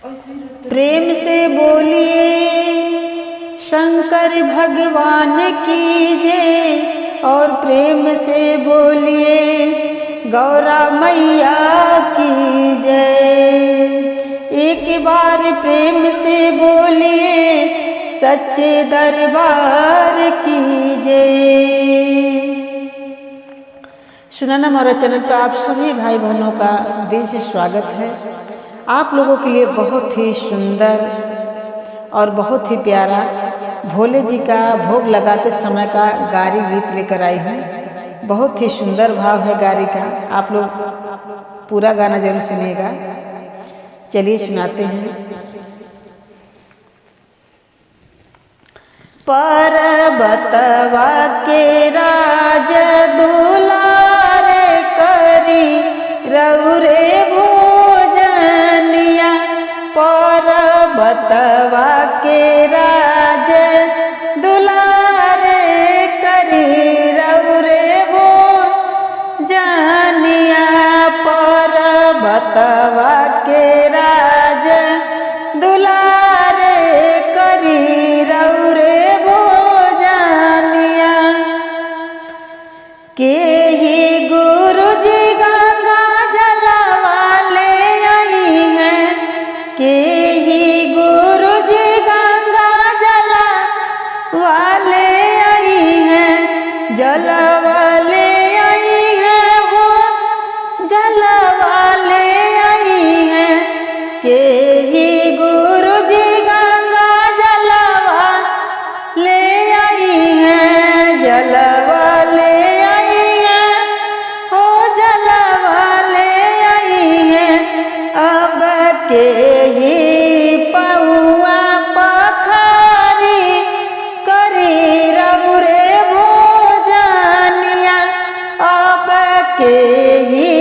प्रेम से बोलिए शंकर भगवान की जय, और प्रेम से बोलिए गौरा मैया की जय। एक बार प्रेम से बोलिए सच्चे दरबार की जय। सुनाना हमारा चैनल पर आप सभी भाई बहनों का दिल से स्वागत है। आप लोगों के लिए बहुत ही सुंदर और बहुत ही प्यारा भोले जी का भोग लगाते समय का गारी गीत लेकर आई हूँ। बहुत ही सुंदर भाव है गारी का, आप लोग पूरा गाना जरूर सुनिएगा। चलिए सुनाते हैं। पर्वतवा के राज दुलारे करी रौरे भोजनिया, पर्वतवा के राज दुलारे करी रौरे भोजनिया, पर्वतवा के राज दुलारे करी रौरे भोजनिया। के ही गुरु जी गंगा जलवा ले आई हैं, के ही गुरु जी गंगा जलवा ले आई हैं, जलवा ले आई हैं, वो जलवा ले आई हैं। के ही गुरु जी गंगा जलवा ले आई हैं, जलवा ले आई हैं, हो जलवा ले आई हैं। अब के ही पौआ पखारी करी रौरे भोजनिया, अब के ही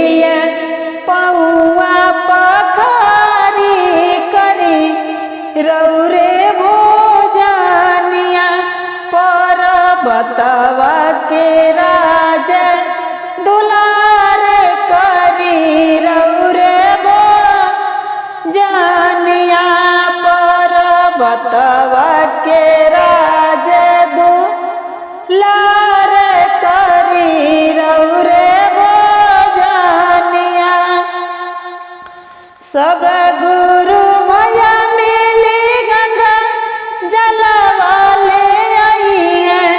पौआ पखारी करी रौरे भोजनिया, पर्वतवा के राज दुलारे करी रौरे भोजनिया, पर्वतवा के राज दुलारे करी रौरे भोजनिया। सब गुरु भैया मिली गंगा जलवा ले आई हैं,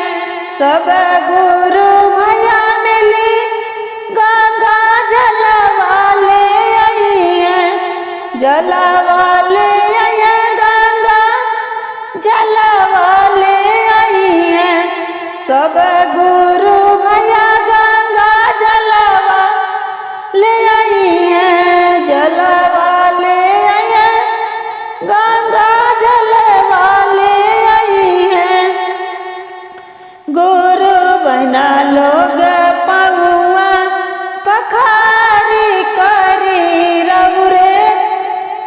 सब गुरु भैया मिली गंगा जलवा ले आई हैं, जलवा ले आई हैं, गंगा जलवा ले आई हैं। सब गुरु भैया गंगा जलवा ले आई हैं, जलवा ले आई हैं, गंगा जलवा ले आई हैं। गुरु बना लोग पौआ पखारी करी रौरे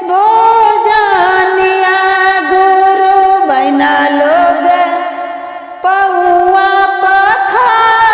भोजनिया, गुरु बना लोग पौआ पखारी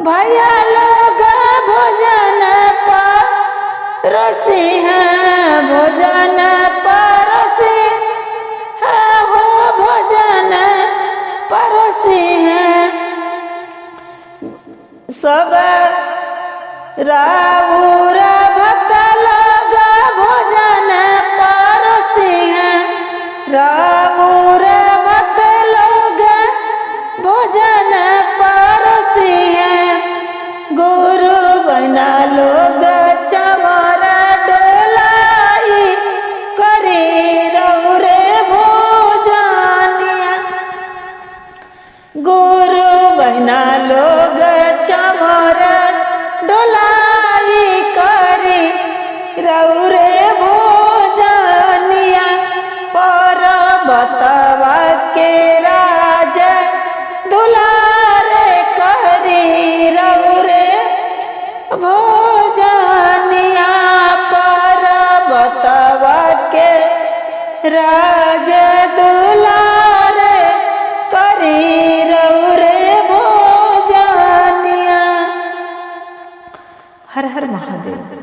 भैया लोग भोजन परोसे हैं, भोजन परोसे हैं हो, भोजन परोसे हैं। सब राउर भक्त लोग भोजन परोसे हैं, राउर भक्त लोग भोजन परोसे हैं। गुरु बना लोग चवर डोलाई करे रौरे भोजनिया। गुरु बना लोग चवर डोलाई करे रौरे भोजनिया। पर्वतवा के राज दुलारे करे रौरे भोजनिया। पर्वतवा के राज दुलारे करे रौरे भोजनिया। हर हर महादेव।